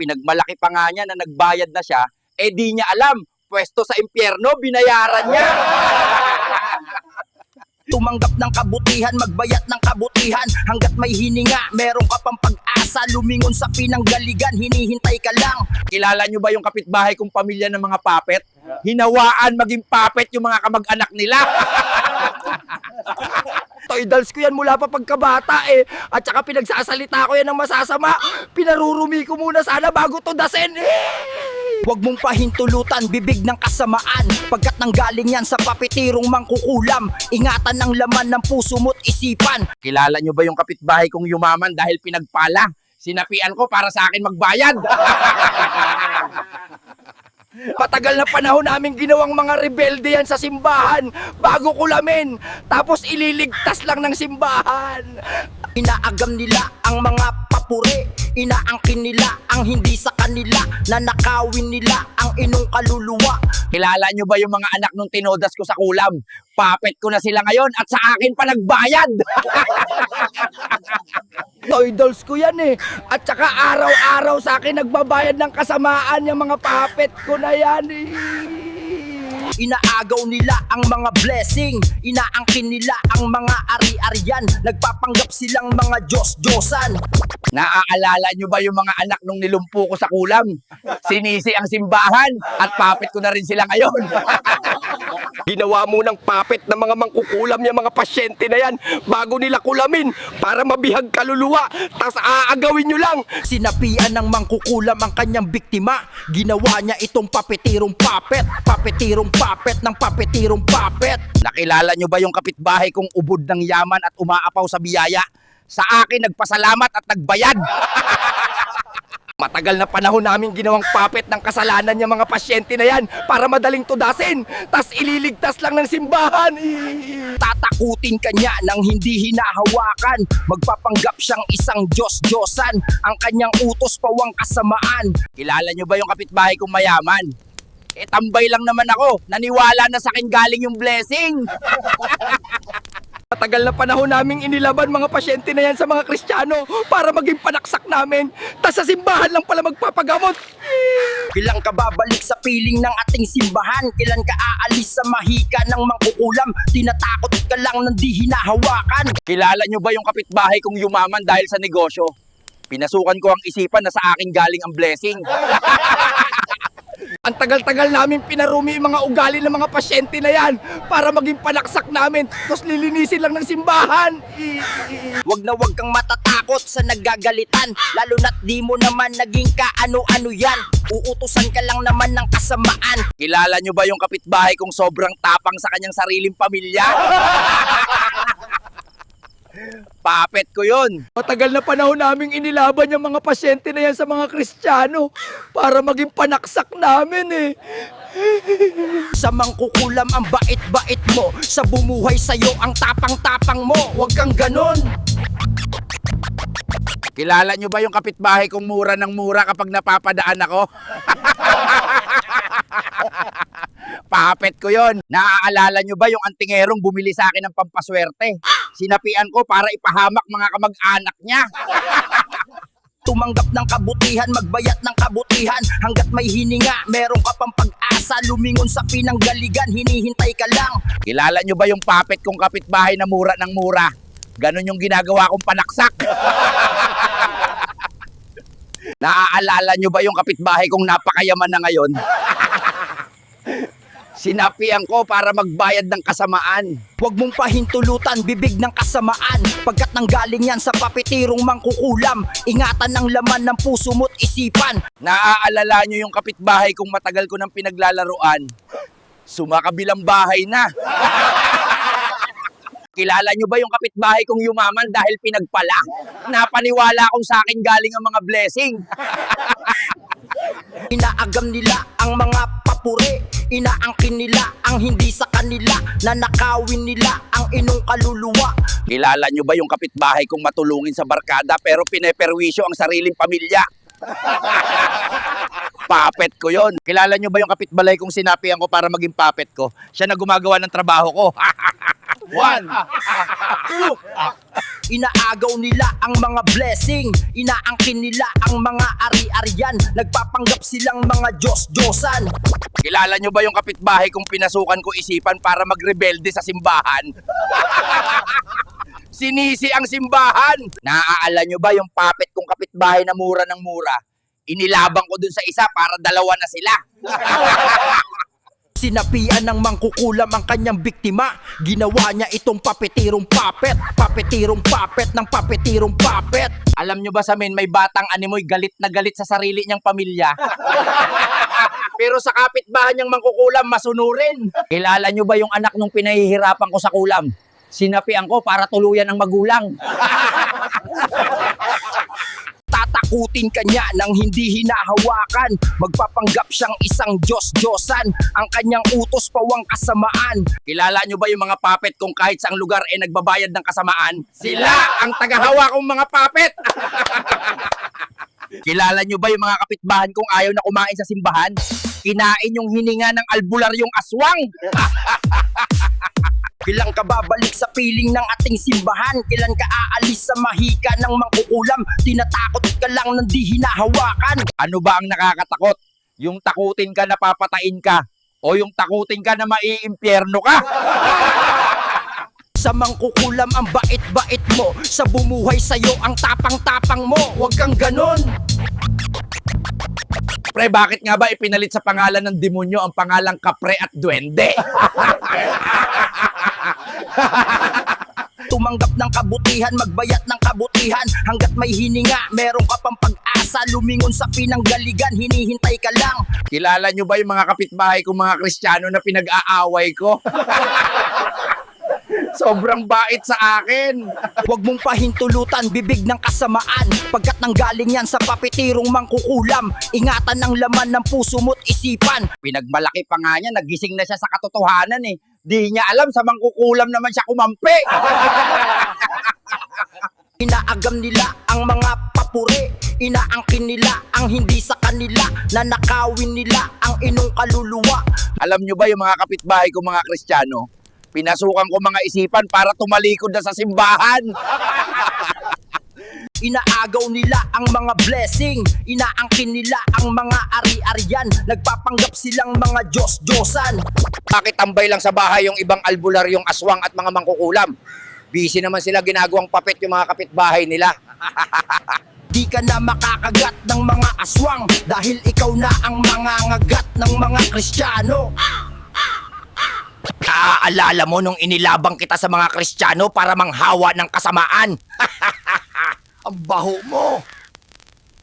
pinagmalaki pa nga niya na nagbayad na siya, eh di niya alam, pwesto sa impyerno, binayaran niya. Tumanggap ng kabutihan, magbayat ng kabutihan. Hanggat may hininga, meron ka pang pag-asa. Lumingon sa pinanggaligan, hinihintay ka lang. Kilala nyo ba yung kapitbahay kong pamilya ng mga puppet? Hinawaan maging puppet yung mga kamag-anak nila. Idolls ko yan mula pa pagkabata eh. At saka pinagsasalita ko yan ng masasama. Pinarurumi ko muna sana bago to dasin Huwag mong pahintulutan, bibig ng kasamaan. Pagkat nanggaling yan sa papitirong mangkukulam. Ingatan ng laman ng puso mo't isipan. Kilala nyo ba yung kapitbahay kong yumaman dahil pinagpala? Sinapian ko para sa akin magbayad. Patagal na panahon namin ginawang mga rebelde yan sa simbahan bago kulamin, tapos ililigtas lang ng simbahan. Inaagam nila ang mga papuri, inaangkin nila ang hindi sa kanila, nanakawin nila ang inong kaluluwa. Kilala nyo ba yung mga anak nung tinodas ko sa kulam? Puppet ko na sila ngayon at sa akin pa nagbayad. Idolls ko yan eh. At saka araw-araw sa akin nagbabayad ng kasamaan yung mga puppet ko na yan eh. Inaagaw nila ang mga blessing, inaangkin nila ang mga ari-arian. Nagpapanggap silang mga Diyos-Diyosan. Naaalala nyo ba yung mga anak nung nilumpo ko sa kulam? Sinisi ang simbahan at puppet ko na rin sila ngayon. Ginawa mo ng puppet ng mga mangkukulam yung mga pasyente na yan bago nila kulamin para mabihag kaluluwa, tas aagawin nyo lang. Sinapian ng mangkukulam ang kanyang biktima. Ginawa niya itong papetirong puppet, papetirong puppet ng papetirong puppet. Nakilala nyo ba yung kapitbahay kong ubod ng yaman at umaapaw sa biyaya? Sa akin nagpasalamat at nagbayad. Matagal na panahon namin ginawang puppet ng kasalanan yung mga pasyente na yan para madaling tudasin, tas ililigtas lang ng simbahan. Tatakutin ka niya nang hindi hinahawakan. Magpapanggap siyang isang Diyos-Diyosan. Ang kanyang utos pawang kasamaan. Kilala nyo ba yung kapitbahay kong mayaman? Eh tambay lang naman ako, naniwala na sa akin galing yung blessing. Matagal na panahon naming inilaban mga pasyente na yan sa mga Kristiyano para maging panaksak namin. Tas sa simbahan lang pala magpapagamot. Kailan ka babalik sa piling ng ating simbahan? Kailan ka aalis sa mahika ng mangkukulam? Tinatakot ka lang ng di hinahawakan. Kilala nyo ba yung kapitbahay kong yumaman dahil sa negosyo? Pinasukan ko ang isipan na sa akin galing ang blessing. Ang tagal-tagal namin pinarumi yung mga ugali ng mga pasyente na yan para maging panaksak namin, tapos lilinisin lang ng simbahan. Wag na wag kang matatakot sa nagagalitan, lalo na't di mo naman naging kaano-ano yan. Uutusan ka lang naman ng kasamaan. Kilala nyo ba yung kapitbahay kong sobrang tapang sa kanyang sariling pamilya? Puppet ko yun. Matagal na panahon naming inilaban yung mga pasyente na yan sa mga Kristiyano para maging panaksak namin eh. Sa mangkukulam ang bait-bait mo, sa bumuhay sa'yo ang tapang-tapang mo. Huwag kang ganon. Kilala nyo ba yung kapitbahay kong mura ng mura kapag napapadaan ako? Puppet ko yun. Naaalala nyo ba yung antingerong bumili sa akin ng pampaswerte? Sinapian ko para ipahamak mga kamag-anak niya. Tumanggap ng kabutihan, magbayat ng kabutihan. Hanggat may hininga, meron ka pang pag-asa. Lumingon sa pinanggaligan, hinihintay ka lang. Kilala nyo ba yung puppet kong kapitbahay na mura ng mura? Ganon yung ginagawa kong panaksak. Naaalala nyo ba yung kapitbahay kong napakayaman na ngayon? Sinapian ko para magbayad ng kasamaan. Huwag mong pahintulutan, bibig ng kasamaan. Pagkat nanggaling yan sa papitirong mangkukulam. Ingatan ng laman ng puso mo't isipan. Naaalala nyo yung kapitbahay kong matagal ko nang pinaglalaruan? Sumakabilang bahay na. Kilala nyo ba yung kapitbahay kong yumaman dahil pinagpala? Napaniwala kong sa akin galing ang mga blessing. Inaagam nila ang mga papuri, inaangkin nila ang hindi sa kanila, nanakawin nila ang inong kaluluwa. Kilala nyo ba yung kapitbahay kong matulungin sa barkada pero pineperwisyo ang sariling pamilya? Puppet ko yon. Kilala nyo ba yung kapitbalay kong sinapian ko para maging puppet ko? Siya na gumagawa ng trabaho ko. 1, 2, Inaagaw nila ang mga blessing, inaangkin nila ang mga ari-arian, nagpapanggap silang mga Diyos-Diyosan. Kilala nyo ba yung kapitbahay kong pinasukan ko isipan para magrebelde sa simbahan? Sinisi ang simbahan! Naaalala nyo ba yung puppet kong kapitbahay na mura ng mura? Inilabang ko dun sa isa para dalawa na sila. Sinapian ng mangkukulam ang kanyang biktima. Ginawa niya itong papetirong puppet, papetirong puppet ng papetirong puppet. Alam nyo ba sa amin, may batang animoy galit na galit sa sarili niyang pamilya? Pero sa kapitbahay niyang mangkukulam, masunurin. Kilala nyo ba yung anak nung pinahihirapan ko sa kulam? Sinapian ko para tuluyan ang magulang. Tatakutin ka niya nang hindi hinahawakan. Magpapanggap siyang isang Diyos-Diyosan. Ang kanyang utos pawang kasamaan. Kilala nyo ba yung mga puppet kung kahit saang lugar nagbabayad ng kasamaan? Sila ang tagahawa kong mga puppet! Kilala nyo ba yung mga kapitbahan kong ayaw na kumain sa simbahan? Kinain yung hininga ng albularyong aswang! Kailan ka babalik sa piling ng ating simbahan? Kailan ka aalis sa mahika ng mangkukulam? Tinatakot ka lang ng di hinahawakan. Ano ba ang nakakatakot? Yung takutin ka na papatain ka? O yung takutin ka na maiimpyerno ka? Sa mangkukulam ang bait-bait mo, sa bumuhay sa'yo ang tapang-tapang mo. Huwag kang ganon. Pre, bakit nga ba ipinalit sa pangalan ng demonyo ang pangalang kapre at duwende? Tumanggap ng kabutihan, magbayat ng kabutihan. Hanggat may hininga, meron ka pang pag-asa. Lumingon sa pinanggaligan, hinihintay ka lang. Kilala nyo ba yung mga kapitbahay kong mga Kristiyano na pinag-aaway ko? Sobrang bait sa akin. Huwag mong pahintulutan, bibig ng kasamaan. Pagkat nanggaling yan sa papitirong mangkukulam. Ingatan ang laman ng puso mo't isipan. Pinagmalaki pa nga niya, nagising na siya sa katotohanan eh. Di niya alam, sa mangkukulam naman siya kumampi. Inaagam nila ang mga papuri. Inaangkin nila ang hindi sa kanila. Nanakawin nila ang inong kaluluwa. Alam nyo ba yung mga kapitbahay kong mga Kristiyano? Pinasukan ko mga isipan para tumalikod na sa simbahan. Inaagaw nila ang mga blessing, inaangkin nila ang mga ari-arian, nagpapanggap silang mga Diyos-Diyosan. Bakit tambay lang sa bahay yung ibang albularyong aswang at mga mangkukulam? Busy naman sila ginagawang papet yung mga kapitbahay nila. Di ka na makakagat ng mga aswang dahil ikaw na ang mangangagat ng mga Kristiyano. Naaalala mo nung inilabang kita sa mga Kristiyano para manghawa ng kasamaan? Ang baho mo.